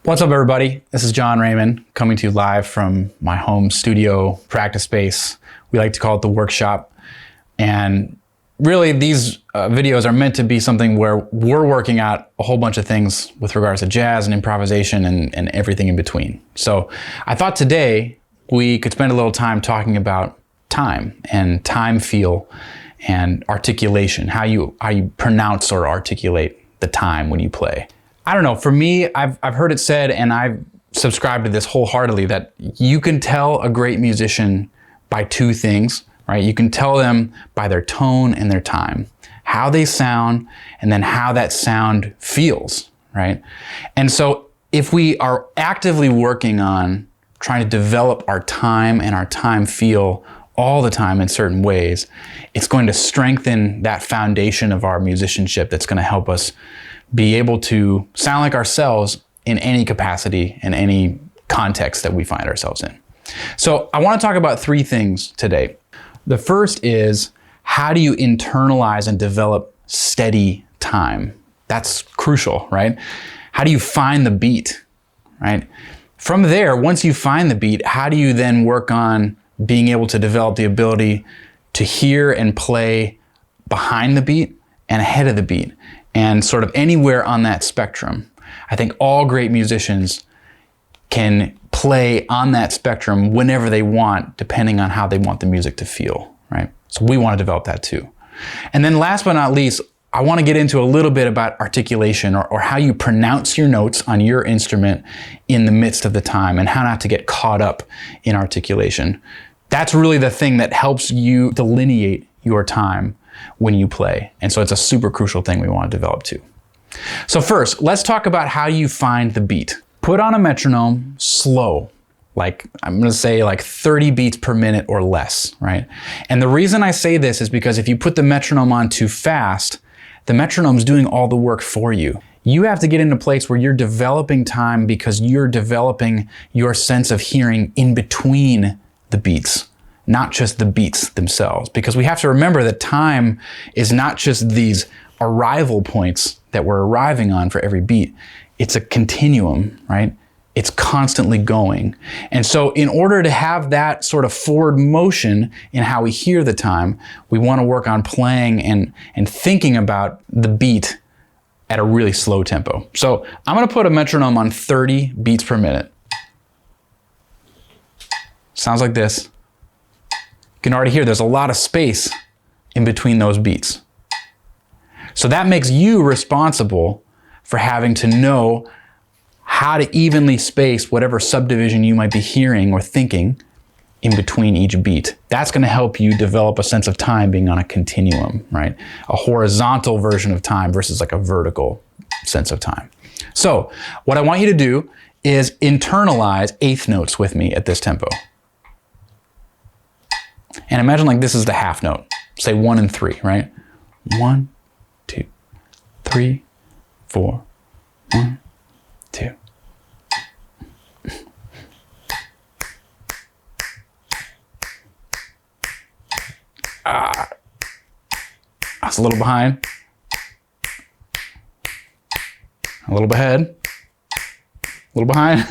What's up, everybody? This is John Raymond coming to you live from my home studio practice space. We like to call it the workshop. And really, these videos are meant to be something where we're working out a whole bunch of things with regards to jazz and improvisation and everything in between. So I thought today we could spend a little time talking about time and time feel and articulation, how you pronounce or articulate the time when you play. I don't know, for me, I've heard it said, and I've subscribed to this wholeheartedly, that you can tell a great musician by two things, right? You can tell them by their tone and their time, how they sound, and then how that sound feels, right? And so if we are actively working on trying to develop our time and our time feel all the time in certain ways, it's going to strengthen that foundation of our musicianship that's going to help us be able to sound like ourselves in any capacity, in any context that we find ourselves in. So I want to talk about three things today. The first is, how do you internalize and develop steady time? That's crucial, right? How do you find the beat, right? From there, once you find the beat, how do you then work on being able to develop the ability to hear and play behind the beat and ahead of the beat, and sort of anywhere on that spectrum? I think all great musicians can play on that spectrum whenever they want, depending on how they want the music to feel, right? So we want to develop that too. And then last but not least, I want to get into a little bit about articulation, or how you pronounce your notes on your instrument in the midst of the time, and how not to get caught up in articulation. That's really the thing that helps you delineate your time when you play. And so it's a super crucial thing we want to develop too. So first, let's talk about how you find the beat. Put on a metronome slow, like I'm going to say like 30 beats per minute or less, right? And the reason I say this is because if you put the metronome on too fast, the metronome's doing all the work for you. You have to get into a place where you're developing time, because you're developing your sense of hearing in between the beats, not just the beats themselves. Because we have to remember that time is not just these arrival points that we're arriving on for every beat. It's a continuum, right? It's constantly going. And so in order to have that sort of forward motion in how we hear the time, we want to work on playing and thinking about the beat at a really slow tempo. So I'm going to put a metronome on 30 beats per minute. Sounds like this. You can already hear there's a lot of space in between those beats. So that makes you responsible for having to know how to evenly space whatever subdivision you might be hearing or thinking in between each beat. That's going to help you develop a sense of time being on a continuum, right? A horizontal version of time versus like a vertical sense of time. So what I want you to do is internalize eighth notes with me at this tempo. And imagine like this is the half note. Say 1 and 3, right? 1, 2, 3, 4, 1, 2. That's a little behind. A little ahead. A little behind.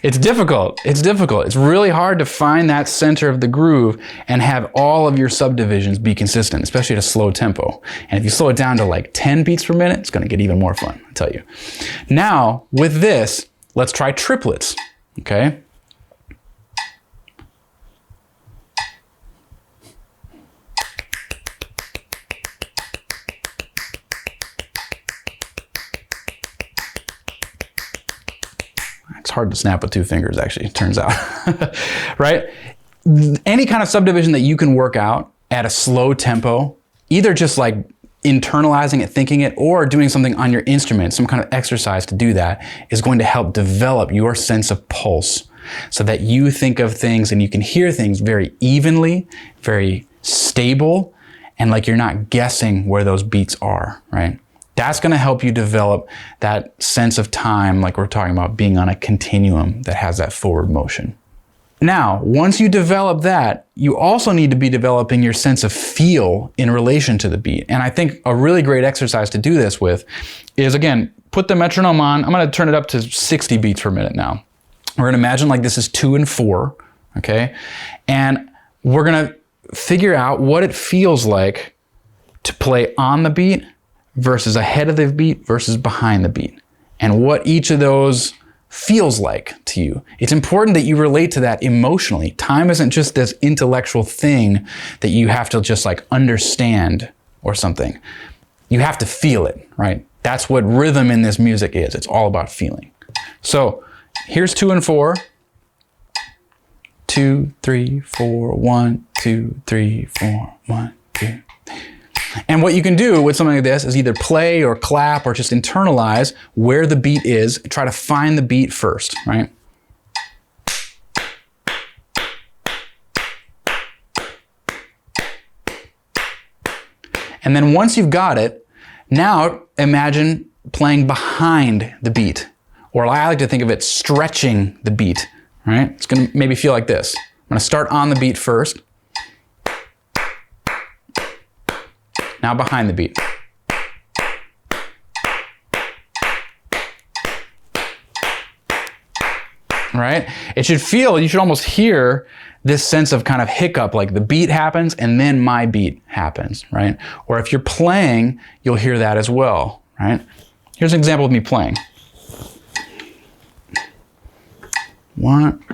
It's difficult. It's difficult. It's really hard to find that center of the groove and have all of your subdivisions be consistent, especially at a slow tempo. And if you slow it down to like 10 beats per minute, it's going to get even more fun, I tell you. Now, with this, let's try triplets, okay? It's hard to snap with two fingers, actually, it turns out, right? Any kind of subdivision that you can work out at a slow tempo, either just like internalizing it, thinking it, or doing something on your instrument, some kind of exercise to do that, is going to help develop your sense of pulse so that you think of things and you can hear things very evenly, very stable, and like you're not guessing where those beats are, right? That's going to help you develop that sense of time, like we're talking about, being on a continuum that has that forward motion. Now, once you develop that, you also need to be developing your sense of feel in relation to the beat. And I think a really great exercise to do this with is, again, put the metronome on. I'm gonna turn it up to 60 beats per minute now. We're gonna imagine like this is 2 and 4, okay? And we're gonna figure out what it feels like to play on the beat versus ahead of the beat versus behind the beat, and what each of those feels like to you. It's important that you relate to that emotionally. Time isn't just this intellectual thing that you have to just like understand or something. You have to feel it, right? That's what rhythm in this music is. It's all about feeling. So here's 2 and 4. 2, 3, 4, 1, 2, 3, 4, 1, 2. And what you can do with something like this is either play or clap or just internalize where the beat is. Try to find the beat first, right? And then once you've got it, now imagine playing behind the beat. Or I like to think of it stretching the beat, right? It's gonna maybe feel like this. I'm gonna start on the beat first. Now behind the beat. Right? It should feel, you should almost hear this sense of kind of hiccup, like the beat happens and then my beat happens, right? Or if you're playing, you'll hear that as well, right? Here's an example of me playing. 1,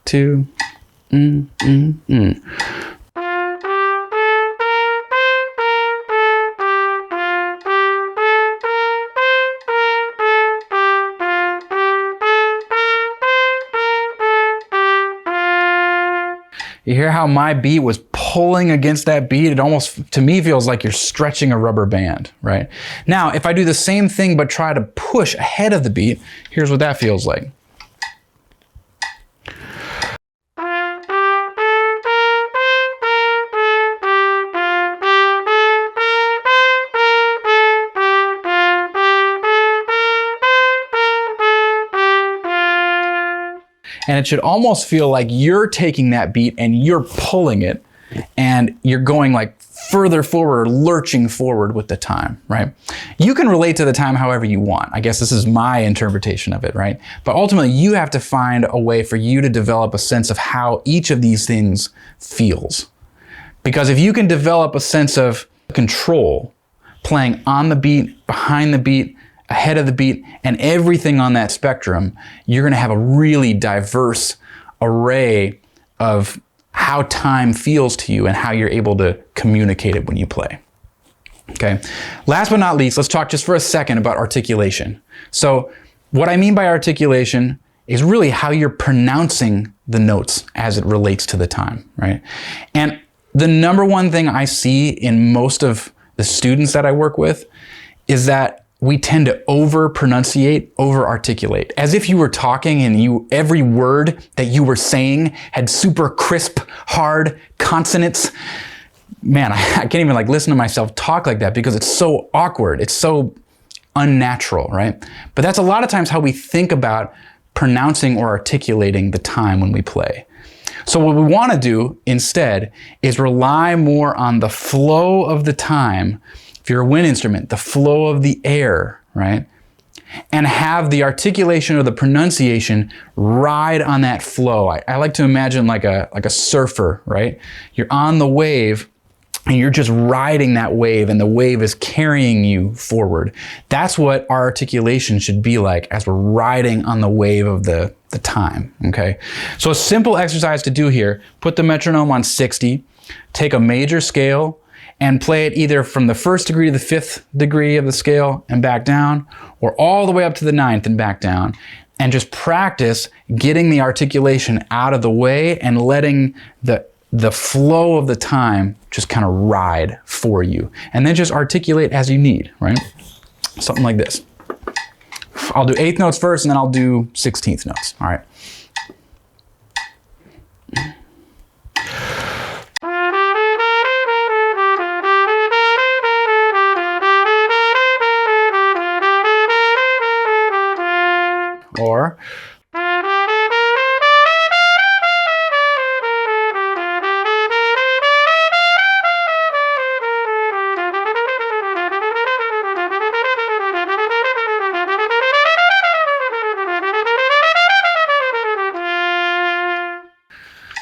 2, You hear how my beat was pulling against that beat? It almost, to me, feels like you're stretching a rubber band, right? Now, if I do the same thing but try to push ahead of the beat, here's what that feels like. And it should almost feel like you're taking that beat and you're pulling it and you're going like further forward or lurching forward with the time, right? You can relate to the time however you want. I guess this is my interpretation of it, right? But ultimately you have to find a way for you to develop a sense of how each of these things feels. Because if you can develop a sense of control, playing on the beat, behind the beat, ahead of the beat, and everything on that spectrum, you're gonna have a really diverse array of how time feels to you and how you're able to communicate it when you play. Okay. Last but not least, let's talk just for a second about articulation. So what I mean by articulation is really how you're pronouncing the notes as it relates to the time, right? And the number one thing I see in most of the students that I work with is that we tend to over-pronunciate, over-articulate, as if you were talking and every word that you were saying had super crisp, hard consonants. Man, I can't even like listen to myself talk like that because it's so awkward. It's so unnatural, right? But that's a lot of times how we think about pronouncing or articulating the time when we play. So what we want to do instead is rely more on the flow of the time. If you're a wind instrument, the flow of the air, right? And have the articulation or the pronunciation ride on that flow. I like to imagine like a surfer, right? You're on the wave and you're just riding that wave and the wave is carrying you forward. That's what our articulation should be like as we're riding on the wave of the time, okay? So a simple exercise to do here, put the metronome on 60, take a major scale, and play it either from the 1st degree to the 5th degree of the scale and back down, or all the way up to the 9th and back down, and just practice getting the articulation out of the way and letting the flow of the time just kind of ride for you. And then just articulate as you need, right? Something like this. I'll do 8th notes first, and then I'll do 16th notes, all right? Or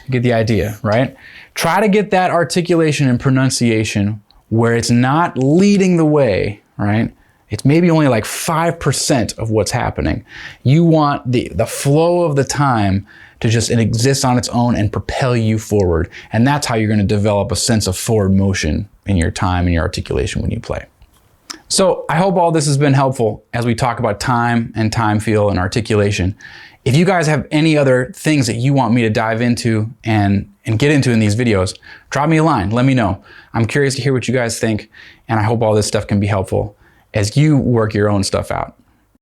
You get the idea, right? Try to get that articulation and pronunciation where it's not leading the way, right? It's maybe only like 5% of what's happening. You want the flow of the time to just exist on its own and propel you forward. And that's how you're going to develop a sense of forward motion in your time and your articulation when you play. So I hope all this has been helpful as we talk about time and time feel and articulation. If you guys have any other things that you want me to dive into and get into in these videos, drop me a line, let me know. I'm curious to hear what you guys think, and I hope all this stuff can be helpful as you work your own stuff out.